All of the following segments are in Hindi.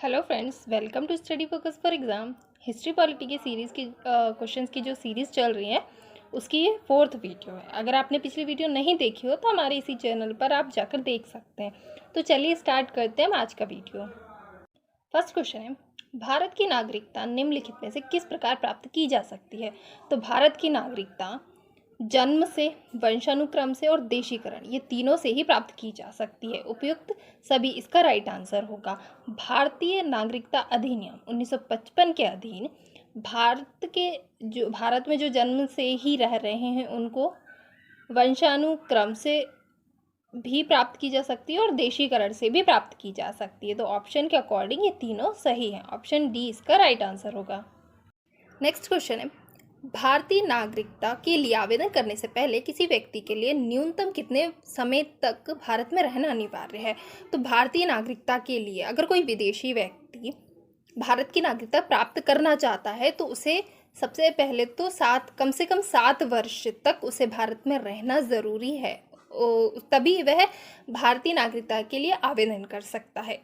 Hello friends, welcome to Study Focus for exam. History polity की सीरीज़ की क्वेश्चंस की जो सीरीज़ चल रही है उसकी ये 4th वीडियो है। अगर आपने पिछली वीडियो नहीं देखी हो तो हमारे इसी चैनल पर आप जाकर देख सकते हैं। तो चलिए स्टार्ट करते हैं आज का वीडियो। फर्स्ट क्वेश्चन है, भारत की नागरिकता निम्नलिखित में से किस प्रकार प्राप्त की जा सकती है? तो भारत की नागरिकता जन्म से, वंशानुक्रम से और देशीकरण, ये तीनों से ही प्राप्त की जा सकती है। उपयुक्त सभी इसका राइट आंसर होगा। भारतीय नागरिकता अधिनियम 1955 के अधीन भारत में जो जन्म से ही रह रहे हैं उनको वंशानुक्रम से भी प्राप्त की जा सकती है और देशीकरण से भी प्राप्त की जा सकती है। तो ऑप्शन के अकॉर्डिंग ये तीनों सही हैं। ऑप्शन डी इसका राइट आंसर होगा। नेक्स्ट क्वेश्चन है, भारतीय नागरिकता के लिए आवेदन करने से पहले किसी व्यक्ति के लिए न्यूनतम कितने समय तक भारत में रहना अनिवार्य है? तो भारतीय नागरिकता के लिए अगर कोई विदेशी व्यक्ति भारत की नागरिकता प्राप्त करना चाहता है तो उसे सबसे पहले तो कम से कम 7 वर्ष तक उसे भारत में रहना ज़रूरी है, तभी वह भारतीय नागरिकता के लिए आवेदन कर सकता है।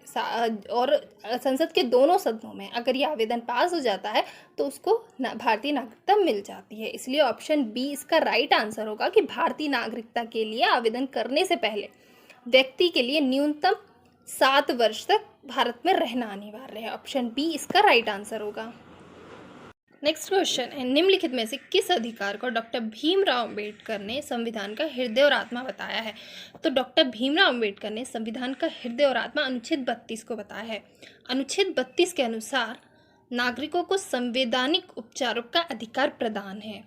और संसद के दोनों सदनों में अगर ये आवेदन पास हो जाता है तो उसको भारतीय नागरिकता मिल जाती है। इसलिए ऑप्शन बी इसका राइट आंसर होगा कि भारतीय नागरिकता के लिए आवेदन करने से पहले व्यक्ति के लिए न्यूनतम 7 वर्ष तक भारत में रहना अनिवार्य है। ऑप्शन बी इसका राइट आंसर होगा। नेक्स्ट क्वेश्चन है, निम्नलिखित में से किस अधिकार को डॉक्टर भीमराव अंबेडकर ने संविधान का हृदय और आत्मा बताया है? तो डॉक्टर भीमराव अंबेडकर ने संविधान का हृदय और आत्मा अनुच्छेद 32 को बताया है। अनुच्छेद 32 के अनुसार नागरिकों को संवैधानिक उपचारों का अधिकार प्रदान है,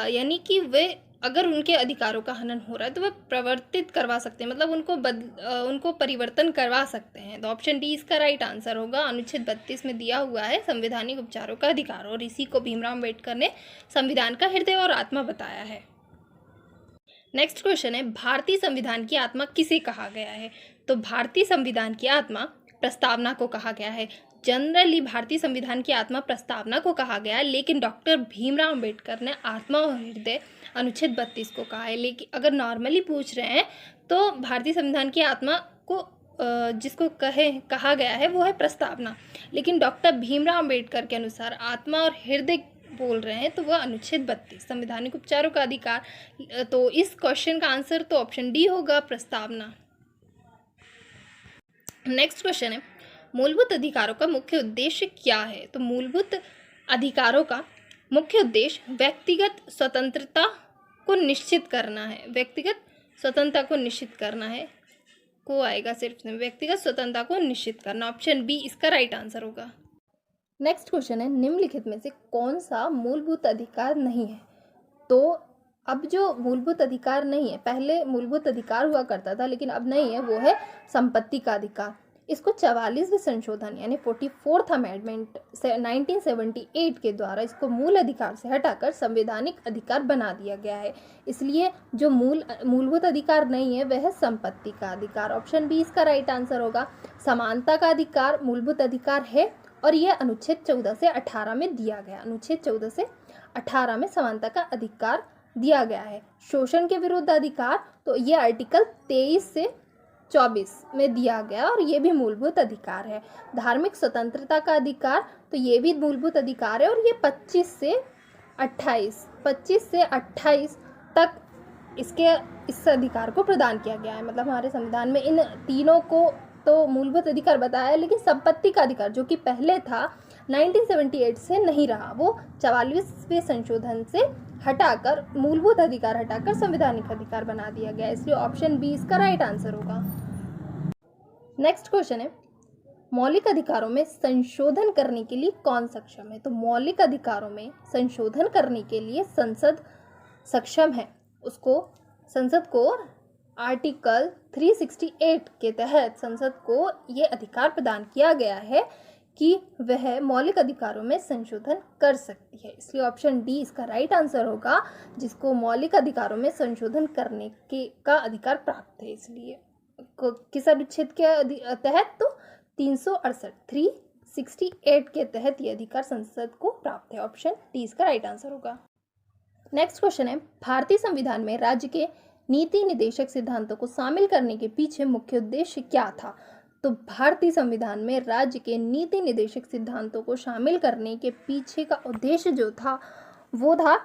यानी कि वे अगर उनके अधिकारों का हनन हो रहा है तो वह प्रवर्तित करवा सकते हैं, मतलब उनको परिवर्तन करवा सकते हैं। तो ऑप्शन डी इसका राइट आंसर होगा। अनुच्छेद 32 में दिया हुआ है संवैधानिक उपचारों का अधिकार, और इसी को भीमराव अम्बेडकर ने संविधान का हृदय और आत्मा बताया है। नेक्स्ट क्वेश्चन है, भारतीय संविधान की आत्मा किसे कहा गया है? तो भारतीय संविधान की आत्मा प्रस्तावना को कहा गया है। जनरली भारतीय संविधान की आत्मा प्रस्तावना को कहा गया है, लेकिन डॉक्टर भीमराव अंबेडकर ने आत्मा और हृदय अनुच्छेद 32 को कहा है। लेकिन अगर नॉर्मली पूछ रहे हैं तो भारतीय संविधान की आत्मा को जिसको कहा गया है वो है प्रस्तावना, लेकिन डॉक्टर भीमराव अंबेडकर के अनुसार आत्मा और हृदय बोल रहे हैं तो वह अनुच्छेद 32 संवैधानिक उपचारों का अधिकार। तो इस क्वेश्चन का आंसर तो ऑप्शन डी होगा, प्रस्तावना। नेक्स्ट क्वेश्चन है, मूलभूत अधिकारों का मुख्य उद्देश्य क्या है? तो मूलभूत अधिकारों का मुख्य उद्देश्य व्यक्तिगत स्वतंत्रता को निश्चित करना है। व्यक्तिगत स्वतंत्रता को निश्चित करना है, को आएगा सिर्फ व्यक्तिगत स्वतंत्रता को निश्चित करना। ऑप्शन बी इसका राइट आंसर होगा। नेक्स्ट क्वेश्चन है, निम्नलिखित में से कौन सा मूलभूत अधिकार नहीं है? तो अब जो मूलभूत अधिकार नहीं है, पहले मूलभूत अधिकार हुआ करता था लेकिन अब नहीं है, वो है संपत्ति का अधिकार। इसको 44वें संशोधन यानी 44th अमेंडमेंट 1978 के द्वारा इसको मूल अधिकार से हटाकर संवैधानिक अधिकार बना दिया गया है। इसलिए जो मूलभूत अधिकार नहीं है वह है संपत्ति का अधिकार। ऑप्शन बी इसका राइट आंसर होगा। समानता का अधिकार मूलभूत अधिकार है और यह अनुच्छेद 14 से 18 में दिया गया। अनुच्छेद 14 से 18 में समानता का अधिकार दिया गया है। शोषण के विरुद्ध अधिकार तो ये आर्टिकल 23 से 24 में दिया गया और ये भी मूलभूत अधिकार है। धार्मिक स्वतंत्रता का अधिकार तो ये भी मूलभूत अधिकार है और ये 25 से 28 तक इस अधिकार को प्रदान किया गया है। मतलब हमारे संविधान में इन तीनों को तो मूलभूत अधिकार बताया है, लेकिन संपत्ति का अधिकार जो कि पहले था 1978 से नहीं रहा, वो 44वें संशोधन से हटाकर मूलभूत अधिकार हटाकर संवैधानिक अधिकार बना दिया गया। इसलिए ऑप्शन बी इसका राइट आंसर होगा। नेक्स्ट क्वेश्चन है, मौलिक अधिकारों में संशोधन करने के लिए कौन सक्षम है? तो मौलिक अधिकारों में संशोधन करने के लिए संसद सक्षम है। उसको संसद को आर्टिकल 368 के तहत संसद को ये अधिकार प्रदान किया गया है कि वह मौलिक अधिकारों में संशोधन कर सकती है। इसलिए ऑप्शन डी इसका राइट आंसर होगा, जिसको मौलिक अधिकारों में संशोधन करने का अधिकार प्राप्त है। इसलिए किस अनुच्छेद के तहत? तो 368 के तहत ये अधिकार संसद को प्राप्त है। ऑप्शन डी इसका राइट आंसर होगा। नेक्स्ट क्वेश्चन है, भारतीय संविधान में राज्य के नीति निदेशक सिद्धांतों को शामिल करने के पीछे मुख्य उद्देश्य क्या था? तो भारतीय संविधान में राज्य के नीति निर्देशक सिद्धांतों को शामिल करने के पीछे का उद्देश्य जो था वो था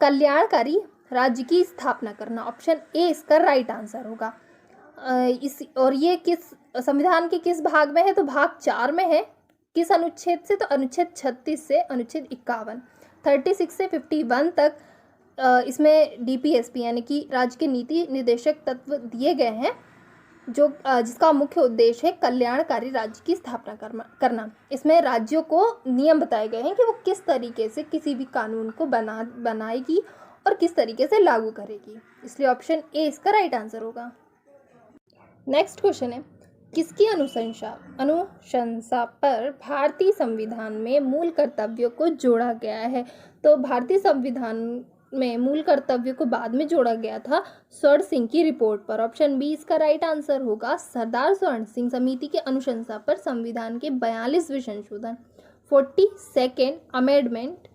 कल्याणकारी राज्य की स्थापना करना। ऑप्शन ए इसका राइट आंसर होगा। और ये किस संविधान के किस भाग में है, तो भाग 4 में है। किस अनुच्छेद से, तो अनुच्छेद 36 से अनुच्छेद 51, 36 से 51 तक इसमें डीपीएसपी यानी कि राज्य के नीति निर्देशक तत्व दिए गए हैं जो जिसका मुख्य उद्देश्य है कल्याणकारी राज्य की स्थापना करना। इसमें राज्यों को नियम बताए गए हैं कि वो किस तरीके से किसी भी कानून को बनाएगी और किस तरीके से लागू करेगी। इसलिए ऑप्शन ए इसका राइट आंसर होगा। नेक्स्ट क्वेश्चन है, किसकी अनुशंसा पर भारतीय संविधान में मूल कर्तव्यों को जोड़ा गया है? तो भारतीय संविधान में मूल कर्तव्यों को बाद में जोड़ा गया था स्वर्ण सिंह की रिपोर्ट पर। ऑप्शन बी इसका राइट आंसर होगा। सरदार स्वर्ण सिंह समिति के अनुशंसा पर संविधान के 42वें संशोधन 42nd अमेंडमेंट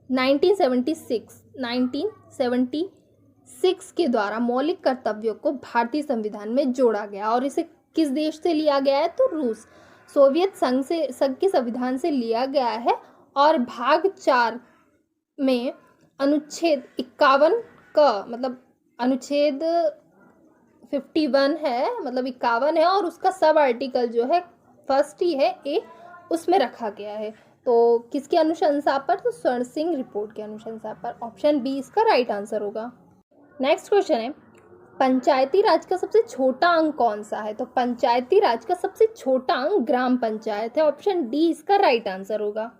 1976 के द्वारा मौलिक कर्तव्यों को भारतीय संविधान में जोड़ा गया। और इसे किस देश से लिया गया है, तो रूस, सोवियत संघ के संविधान से लिया गया है। और भाग 4 में अनुच्छेद 51 का मतलब अनुच्छेद 51 है, मतलब 51 है, और उसका सब आर्टिकल जो है फर्स्ट ही है ए, उसमें रखा गया है। तो किसकी अनुशंसा पर, तो स्वर्ण सिंह रिपोर्ट के अनुशंसा पर। ऑप्शन बी इसका राइट आंसर होगा। नेक्स्ट क्वेश्चन है, पंचायती राज का सबसे छोटा अंग कौन सा है? तो पंचायती राज का सबसे छोटा अंग ग्राम पंचायत है। ऑप्शन डी इसका राइट आंसर होगा।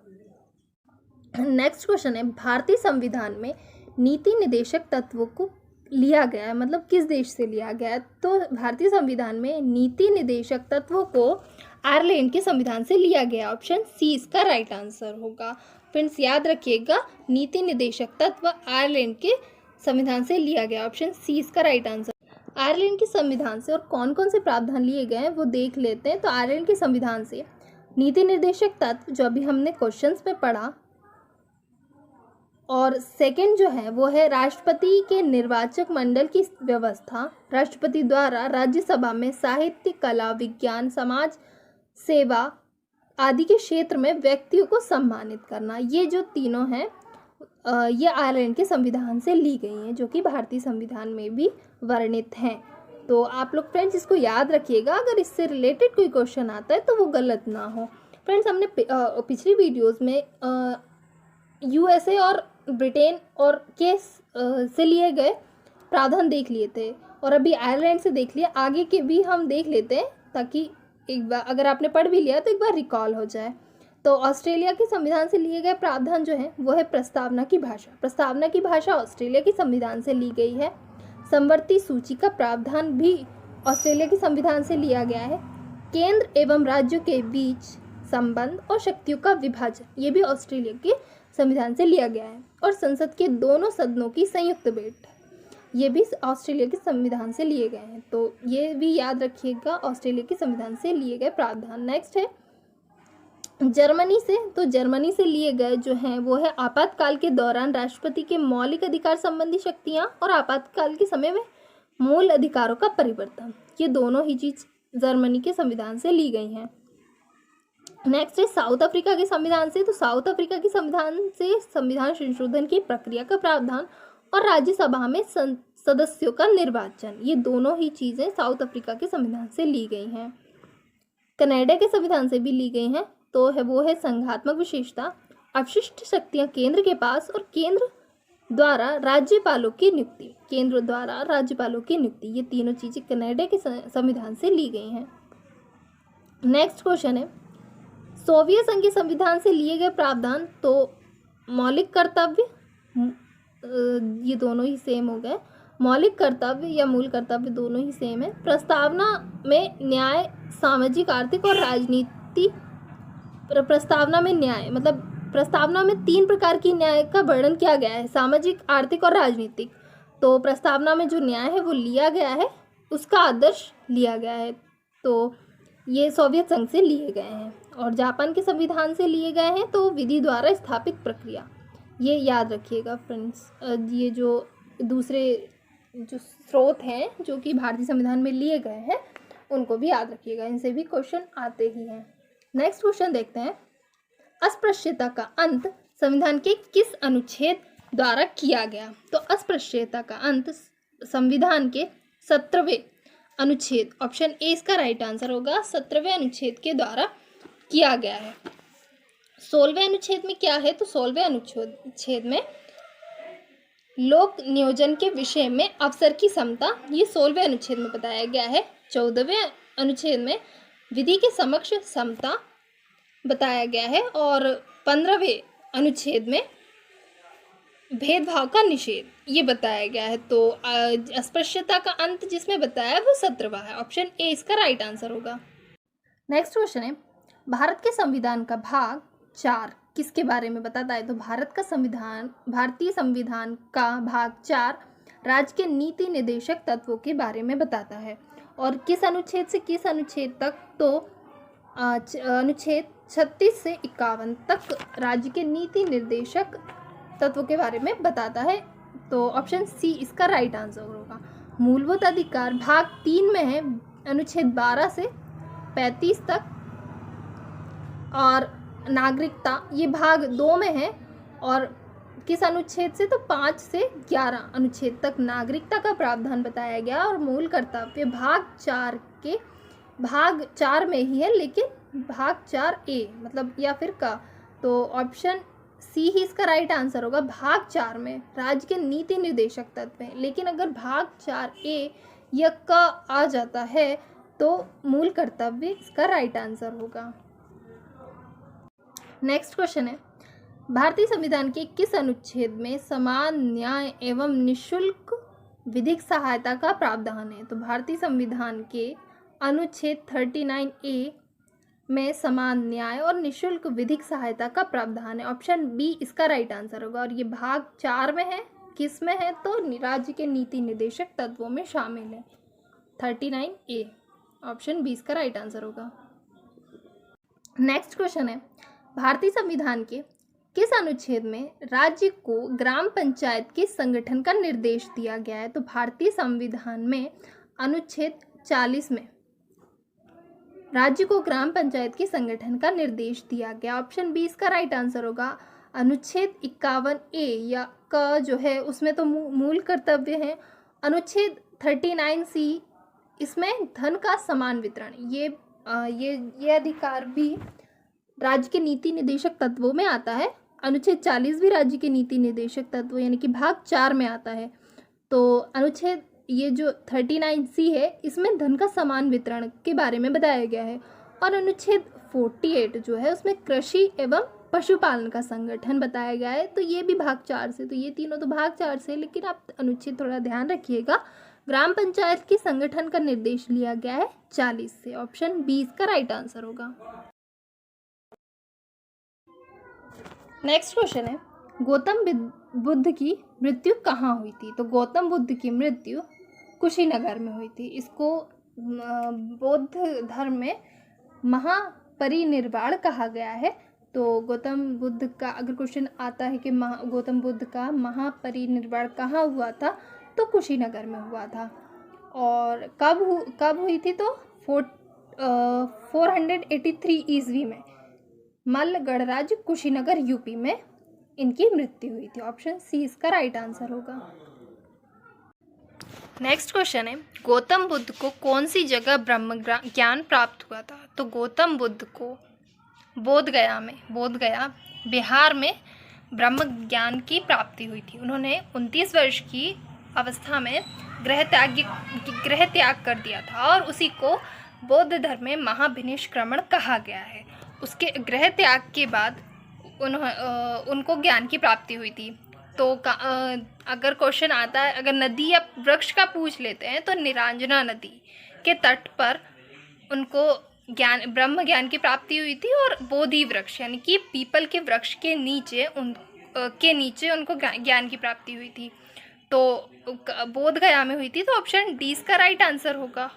नेक्स्ट क्वेश्चन है, भारतीय संविधान में नीति निर्देशक तत्वों को लिया गया है, मतलब किस देश से लिया गया है? तो भारतीय संविधान में नीति निर्देशक तत्वों को आयरलैंड के संविधान से लिया गया। ऑप्शन सी इसका राइट आंसर होगा। फ्रेंड्स याद रखिएगा, नीति निर्देशक तत्व आयरलैंड के संविधान से लिया गया। ऑप्शन सी इसका राइट आंसर। आयरलैंड के संविधान से और कौन कौन से प्रावधान लिए गए हैं वो देख लेते हैं। तो आयरलैंड के संविधान से नीति निर्देशक तत्व जो अभी हमने क्वेश्चंस में पढ़ा, और सेकंड जो है वो है राष्ट्रपति के निर्वाचक मंडल की व्यवस्था। राष्ट्रपति द्वारा राज्यसभा में साहित्य, कला, विज्ञान, समाज सेवा आदि के क्षेत्र में व्यक्तियों को सम्मानित करना। ये जो तीनों हैं ये आयरलैंड के संविधान से ली गई हैं, जो कि भारतीय संविधान में भी वर्णित हैं। तो आप लोग फ्रेंड्स इसको याद रखिएगा, अगर इससे रिलेटेड कोई क्वेश्चन आता है तो वो गलत ना हो। फ्रेंड्स हमने पिछली वीडियोस में यूएसए और ब्रिटेन और के से लिए गए प्रावधान देख लिए थे, और अभी आयरलैंड से देख लिया। आगे के भी हम देख लेते हैं ताकि एक बार अगर आपने पढ़ भी लिया तो एक बार रिकॉल हो जाए। तो ऑस्ट्रेलिया के संविधान से लिए गए प्रावधान जो है वो है प्रस्तावना की भाषा। प्रस्तावना की भाषा ऑस्ट्रेलिया के संविधान से ली गई है। समवर्ती सूची का प्रावधान भी ऑस्ट्रेलिया के संविधान से लिया गया है। केंद्र एवं राज्यों के बीच संबंध और शक्तियों का विभाजन, ये भी ऑस्ट्रेलिया के संविधान से लिया गया है। और संसद के दोनों सदनों की संयुक्त बैठक, ये भी ऑस्ट्रेलिया के संविधान से लिए गए हैं। तो ये भी याद रखिएगा, ऑस्ट्रेलिया के संविधान से लिए गए प्रावधान। नेक्स्ट है जर्मनी से। तो जर्मनी से लिए गए जो हैं वो है आपातकाल के दौरान राष्ट्रपति के मौलिक अधिकार संबंधी शक्तियां और आपातकाल के समय में मूल अधिकारों का परिवर्तन। ये दोनों ही चीज जर्मनी के संविधान से ली गई हैं। नेक्स्ट है साउथ अफ्रीका के संविधान से। तो साउथ अफ्रीका के संविधान से संविधान संशोधन की प्रक्रिया का प्रावधान और राज्यसभा में सदस्यों का निर्वाचन, ये दोनों ही चीज़ें साउथ अफ्रीका के संविधान से ली गई हैं। कनाडा के संविधान से भी ली गई हैं। तो है वो है संघात्मक विशेषता, अवशिष्ट शक्तियाँ केंद्र के पास और केंद्र द्वारा राज्यपालों की नियुक्ति, केंद्र द्वारा राज्यपालों की नियुक्ति, ये तीनों चीज़ें कनाडा के संविधान से ली गई हैं। नेक्स्ट क्वेश्चन है सोवियत संघ के संविधान से लिए गए प्रावधान। तो मौलिक कर्तव्य, ये दोनों ही सेम हो गए। मौलिक कर्तव्य या मूल कर्तव्य दोनों ही सेम है। प्रस्तावना में न्याय, सामाजिक, आर्थिक और राजनीति। प्रस्तावना में न्याय मतलब प्रस्तावना में 3 प्रकार की न्याय का वर्णन किया गया है, सामाजिक, आर्थिक और राजनीतिक। तो प्रस्तावना में जो न्याय है वो लिया गया है, उसका आदर्श लिया गया है। तो ये सोवियत संघ से लिए गए हैं। और जापान के संविधान से लिए गए हैं तो विधि द्वारा स्थापित प्रक्रिया, ये याद रखिएगा फ्रेंड्स। ये जो दूसरे जो स्रोत हैं जो कि भारतीय संविधान में लिए गए हैं उनको भी याद रखिएगा, इनसे भी क्वेश्चन आते ही हैं। नेक्स्ट क्वेश्चन देखते हैं, अस्पृश्यता का अंत संविधान के किस अनुच्छेद द्वारा किया गया? तो अस्पृश्यता का अंत संविधान के 17वें अनुच्छेद, ऑप्शन ए इसका राइट आंसर होगा, 17वें अनुच्छेद के द्वारा किया गया है। 16वें अनुच्छेद में क्या है? तो 16वें अनुच्छेद में लोक नियोजन के विषय में अवसर की समता, ये 16वें अनुच्छेद में बताया गया है। 14वें अनुच्छेद में विधि के समक्ष समता बताया गया है और 15वें अनुच्छेद में भेदभाव का निषेध ये बताया गया है। तो अस्पृश्यता का अंत जिसमें बताया है वो 17वां है, ऑप्शन ए इसका राइट आंसर होगा। नेक्स्ट क्वेश्चन है, भारत के संविधान का भाग 4 किसके बारे में बताता है? तो भारतीय संविधान का भाग 4 राज्य के नीति निर्देशक तत्वों के बारे में बताता है। और किस अनुच्छेद से किस अनुच्छेद तक? तो अनुच्छेद 36 से 51 तक राज्य के नीति निर्देशक तत्वों के बारे में बताता है। तो ऑप्शन सी इसका राइट आंसर होगा। मूलभूत अधिकार भाग 3 में है, अनुच्छेद 12 से 35 तक। और नागरिकता ये भाग 2 में है और किस अनुच्छेद से? तो 5 से 11 अनुच्छेद तक नागरिकता का प्रावधान बताया गया। और मूल कर्तव्य भाग 4 में ही है, लेकिन भाग 4A मतलब या फिर का, तो ऑप्शन सी ही इसका राइट आंसर होगा। भाग 4 में राज्य के नीति निर्देशक तत्व हैं, लेकिन अगर भाग 4A या का आ जाता है तो मूल कर्तव्य इसका राइट आंसर होगा। नेक्स्ट क्वेश्चन है, भारतीय संविधान के किस अनुच्छेद में समान न्याय एवं निःशुल्क विधिक सहायता का प्रावधान है? तो भारतीय संविधान के अनुच्छेद 39A में समान न्याय और निःशुल्क विधिक सहायता का प्रावधान है, ऑप्शन बी इसका राइट आंसर होगा। और ये भाग 4 में है, किस में है? तो राज्य के नीति निर्देशक तत्वों में शामिल है, 39A, ऑप्शन बी इसका राइट आंसर होगा। नेक्स्ट क्वेश्चन है, भारतीय संविधान के किस अनुच्छेद में राज्य को ग्राम पंचायत के संगठन का निर्देश दिया गया है? तो भारतीय संविधान में अनुच्छेद 40 में राज्य को ग्राम पंचायत के संगठन का निर्देश दिया गया, ऑप्शन बी इसका राइट आंसर होगा। अनुच्छेद 51A या का जो है उसमें तो मूल कर्तव्य है। अनुच्छेद 39C इसमें धन का समान वितरण, ये अधिकार भी राज्य के नीति निर्देशक तत्वों में आता है। अनुच्छेद 40 भी राज्य के नीति निर्देशक तत्व यानी कि भाग 4 में आता है। तो अनुच्छेद ये जो 39C है इसमें धन का समान वितरण के बारे में बताया गया है। और अनुच्छेद 48 जो है उसमें कृषि एवं पशुपालन का संगठन बताया गया है। तो ये भी भाग 4 से, तो ये तीनों तो भाग 4 से, लेकिन आप अनुच्छेद थोड़ा ध्यान रखिएगा। ग्राम पंचायत के संगठन का निर्देश लिया गया है 40 से, ऑप्शन बी इसका राइट आंसर होगा। नेक्स्ट क्वेश्चन है, गौतम बुद्ध की मृत्यु कहाँ हुई थी? तो गौतम बुद्ध की मृत्यु कुशीनगर में हुई थी। इसको बौद्ध धर्म में महापरिनिर्वाण कहा गया है। तो गौतम बुद्ध का अगर क्वेश्चन आता है कि गौतम बुद्ध का महापरिनिर्वाण कहाँ हुआ था, तो कुशीनगर में हुआ था। और कब हुई थी? तो 483 ईस्वी में मल्ल गणराज्य कुशीनगर यूपी में इनकी मृत्यु हुई थी, ऑप्शन सी इसका राइट आंसर होगा। नेक्स्ट क्वेश्चन है, गौतम बुद्ध को कौन सी जगह ब्रह्म ज्ञान प्राप्त हुआ था? तो गौतम बुद्ध को बोधगया बिहार में ब्रह्म ज्ञान की प्राप्ति हुई थी। उन्होंने 29 वर्ष की अवस्था में गृह त्याग कर दिया था और उसी को बौद्ध धर्म में महाभिनिष्क्रमण कहा गया है। उसके गृह त्याग के बाद उनको ज्ञान की प्राप्ति हुई थी। तो अगर क्वेश्चन आता है, अगर नदी या वृक्ष का पूछ लेते हैं, तो निरांजना नदी के तट पर उनको ब्रह्म ज्ञान की प्राप्ति हुई थी। और बोधि वृक्ष यानी कि पीपल के वृक्ष के नीचे उनको ज्ञान की प्राप्ति हुई थी। तो बोधगया में हुई थी, तो ऑप्शन डी इसका राइट आंसर होगा।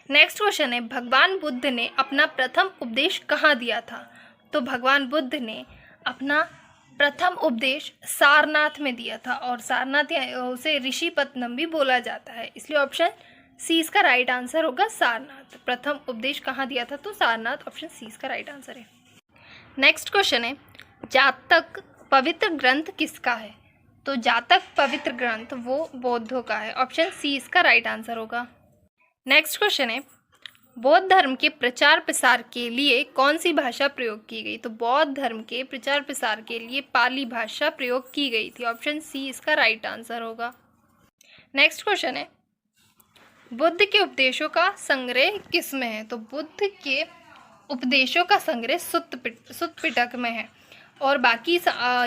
नेक्स्ट क्वेश्चन है, भगवान बुद्ध ने अपना प्रथम उपदेश कहाँ दिया था? तो भगवान बुद्ध ने अपना प्रथम उपदेश सारनाथ में दिया था। और सारनाथ उसे ऋषिपत्तनम भी बोला जाता है, इसलिए ऑप्शन सी इसका राइट आंसर होगा सारनाथ। प्रथम उपदेश कहाँ दिया था? तो सारनाथ, ऑप्शन सी इसका राइट आंसर है। नेक्स्ट क्वेश्चन है, जातक पवित्र ग्रंथ किसका है? तो जातक पवित्र ग्रंथ वो बौद्धों का है, ऑप्शन सी इसका राइट आंसर होगा। नेक्स्ट क्वेश्चन है, बौद्ध धर्म के प्रचार प्रसार के लिए कौन सी भाषा प्रयोग की गई? तो बौद्ध धर्म के प्रचार प्रसार के लिए पाली भाषा प्रयोग की गई थी, ऑप्शन सी इसका राइट आंसर होगा। नेक्स्ट क्वेश्चन है, बुद्ध के उपदेशों का संग्रह किस में है? तो बुद्ध के उपदेशों का संग्रह सुत्त पिटक में है, और बाकी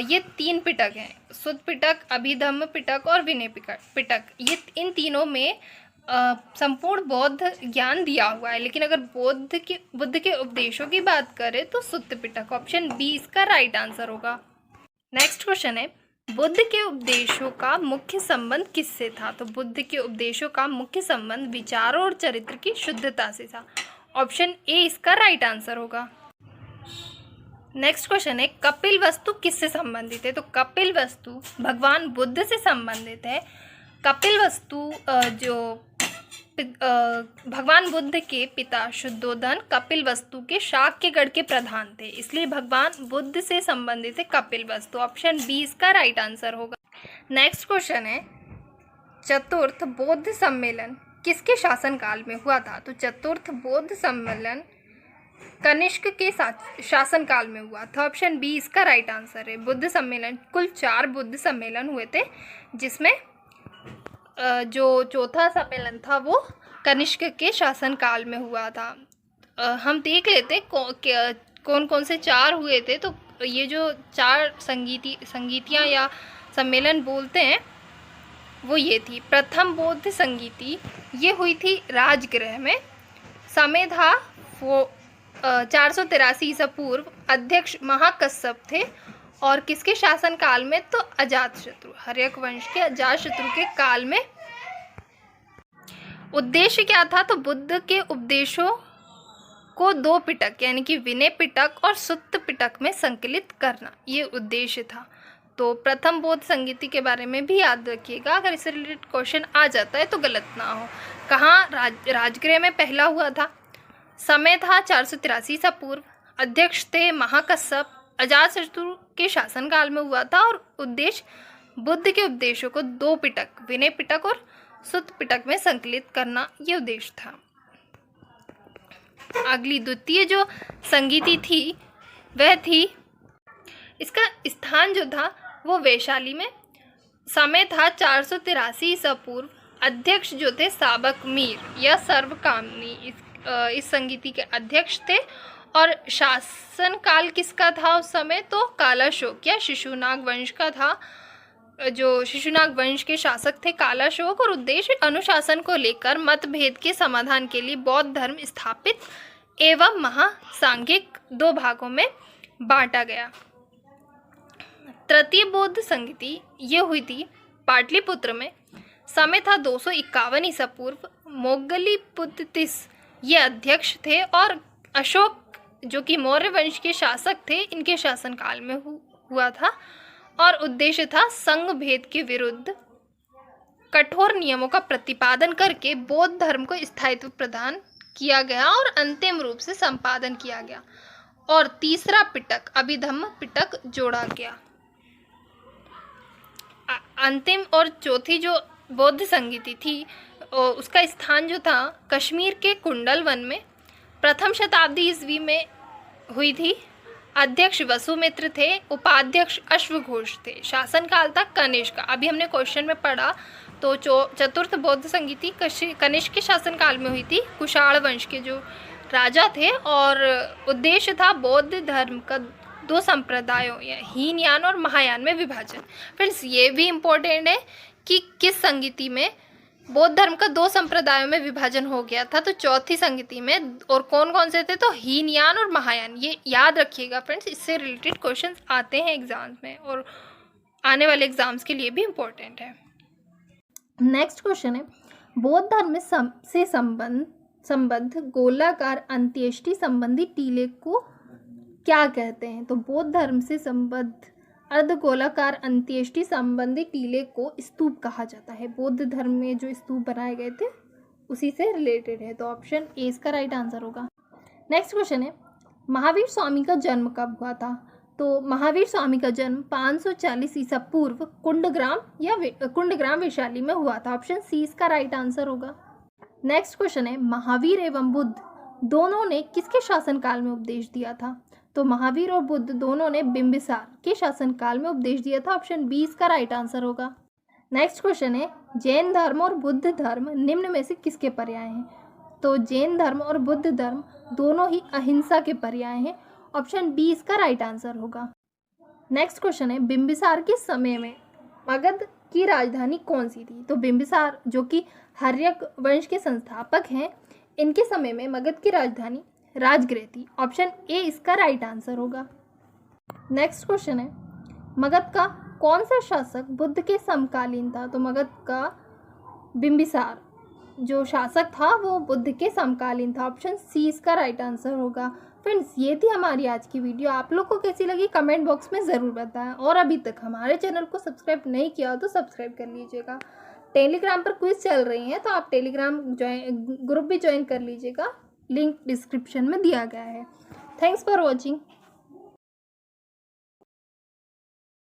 ये 3 पिटक हैं, सुत्त पिटक, अभिधम्म पिटक और विनय पिटक। ये इन तीनों में संपूर्ण बौद्ध ज्ञान दिया हुआ है, लेकिन अगर बुद्ध के उपदेशों की बात करें तो सुत्त पिटक, ऑप्शन बी इसका राइट आंसर होगा। नेक्स्ट क्वेश्चन है, बुद्ध के उपदेशों का मुख्य संबंध किससे था? तो बुद्ध के उपदेशों का मुख्य संबंध विचारों और चरित्र की शुद्धता से था, ऑप्शन ए इसका राइट आंसर होगा। नेक्स्ट क्वेश्चन है, कपिल वस्तु किससे संबंधित है? तो कपिल वस्तु भगवान बुद्ध से संबंधित है। कपिल वस्तु जो भगवान बुद्ध के पिता शुद्धोधन कपिल वस्तु के शाक्यगढ़ के प्रधान थे, इसलिए भगवान बुद्ध से संबंधित है कपिल वस्तु, ऑप्शन बी इसका राइट आंसर होगा। नेक्स्ट क्वेश्चन है, चतुर्थ बौद्ध सम्मेलन किसके शासनकाल में हुआ था? तो चतुर्थ बौद्ध सम्मेलन कनिष्क के शासनकाल में हुआ था, ऑप्शन बी इसका राइट आंसर है। बुद्ध सम्मेलन, कुल 4 बुद्ध सम्मेलन हुए थे, जिसमें जो चौथा सम्मेलन था वो कनिष्क के शासनकाल में हुआ था। हम देख लेते कौन कौन से 4 हुए थे। तो ये जो 4 संगीतियाँ या सम्मेलन बोलते हैं वो ये थी, प्रथम बौद्ध संगीति ये हुई थी राजगृह में, समय था वो 483 ईसा पूर्व, अध्यक्ष महाकश्यप थे, और किसके शासनकाल में? तो अजातशत्रु, हर्यक वंश के अजातशत्रु के काल में। उद्देश्य क्या था? तो बुद्ध के उपदेशों को 2 पिटक यानी कि विनय पिटक और सुत्त पिटक में संकलित करना, ये उद्देश्य था। तो प्रथम बौद्ध संगीति के बारे में भी याद रखिएगा, अगर इससे रिलेटेड क्वेश्चन आ जाता है तो गलत ना हो। कहाँ? राजगृह में पहला हुआ था, समय था 483 ईसा पूर्व, अध्यक्ष थे महाकश्यप, अजातशत्रु के शासनकाल में हुआ था, और उद्देश्य बुद्ध के उपदेशों को 2 पिटक विनय पिटक और सुत्त पिटक में संकलित करना, ये उद्देश्य था। अगली द्वितीय जो संगीति थी वह थी, इसका स्थान जो था वो वैशाली में, समय था 483 ईसा पूर्व, अध्यक्ष जो थे साबक मीर या सर्वकामनी इस संगीति के अध्यक्ष थे, और शासन काल किसका था उस समय? तो कालाशोक या शिशुनाग वंश का था, जो शिशुनाग वंश के शासक थे कालाशोक, और उद्देश्य अनुशासन को लेकर मतभेद के समाधान के लिए बौद्ध धर्म स्थापित एवं महासांघिक 2 भागों में बांटा गया। तृतीय बौद्ध संगीति ये हुई थी पाटलिपुत्र में, समय था 251 ईसा पूर्व, मोगलीपुत्तिस ये अध्यक्ष थे, और अशोक जो कि मौर्य वंश के शासक थे इनके शासनकाल में हुआ था, और उद्देश्य था संघ भेद के विरुद्ध कठोर नियमों का प्रतिपादन करके बौद्ध धर्म को स्थायित्व प्रदान किया गया और अंतिम रूप से संपादन किया गया, और तीसरा पिटक अभिधम्म पिटक जोड़ा गया। अंतिम और चौथी जो बौद्ध संगीति थी उसका स्थान जो था कश्मीर के कुंडल वन में, प्रथम शताब्दी ईस्वी में हुई थी, अध्यक्ष वसुमित्र थे, उपाध्यक्ष अश्वघोष थे, शासनकाल था कनिष्क। अभी हमने क्वेश्चन में पढ़ा तो चतुर्थ बौद्ध संगीति कनिष्क के शासनकाल में हुई थी, कुषाण वंश के जो राजा थे, और उद्देश्य था बौद्ध धर्म का 2 संप्रदायों या हीनयान और महायान में विभाजन। फ्रेंड्स ये भी इम्पोर्टेंट है कि किस संगीति में बौद्ध धर्म का 2 संप्रदायों में विभाजन हो गया था, तो चौथी संगीति में, और कौन कौन से थे? तो हीनयान और महायान, ये याद रखिएगा फ्रेंड्स, इससे रिलेटेड क्वेश्चंस आते हैं एग्जाम्स में और आने वाले एग्जाम्स के लिए भी इम्पोर्टेंट है। नेक्स्ट क्वेश्चन है, बौद्ध धर्म से संबद्ध गोलाकार अंत्येष्टि संबंधी टीले को क्या कहते हैं? तो बौद्ध धर्म से संबद्ध अर्धगोलाकार अंत्येष्टि संबंधी टीले को स्तूप कहा जाता है। बौद्ध धर्म में जो स्तूप बनाए गए थे उसी से रिलेटेड है, तो ऑप्शन ए इसका राइट आंसर होगा। नेक्स्ट क्वेश्चन है, महावीर स्वामी का जन्म कब हुआ था? तो महावीर स्वामी का जन्म 540 ईसा पूर्व कुंडग्राम वैशाली में हुआ था। ऑप्शन सी इसका राइट आंसर होगा। नेक्स्ट क्वेश्चन है, महावीर एवं बुद्ध दोनों ने किसके शासनकाल में उपदेश दिया था? तो महावीर और बुद्ध दोनों ने बिंबिसार के शासनकाल में उपदेश दिया था। ऑप्शन बी इसका राइट आंसर होगा। नेक्स्ट क्वेश्चन है, जैन धर्म और बुद्ध धर्म निम्न में से किसके पर्याय हैं? तो जैन धर्म और बुद्ध धर्म दोनों ही अहिंसा के पर्याय हैं। ऑप्शन बी इसका राइट आंसर होगा। नेक्स्ट क्वेश्चन है, बिंबिसार के समय में मगध की राजधानी कौन सी थी? तो बिंबिसार जो कि हर्यक वंश के संस्थापक हैं, इनके समय में मगध की राजधानी राजगृह थी। ऑप्शन ए इसका राइट आंसर होगा। नेक्स्ट क्वेश्चन है, मगध का कौन सा शासक बुद्ध के समकालीन था? तो मगध का बिंबिसार जो शासक था वो बुद्ध के समकालीन था। ऑप्शन सी इसका राइट आंसर होगा। फ्रेंड्स, ये थी हमारी आज की वीडियो। आप लोग को कैसी लगी कमेंट बॉक्स में ज़रूर बताएं, और अभी तक हमारे चैनल को सब्सक्राइब नहीं किया हो तो सब्सक्राइब कर लीजिएगा। टेलीग्राम पर क्विज चल रही हैं, तो आप टेलीग्राम ग्रुप भी ज्वाइन कर लीजिएगा, लिंक डिस्क्रिप्शन में दिया गया है। Thanks for watching.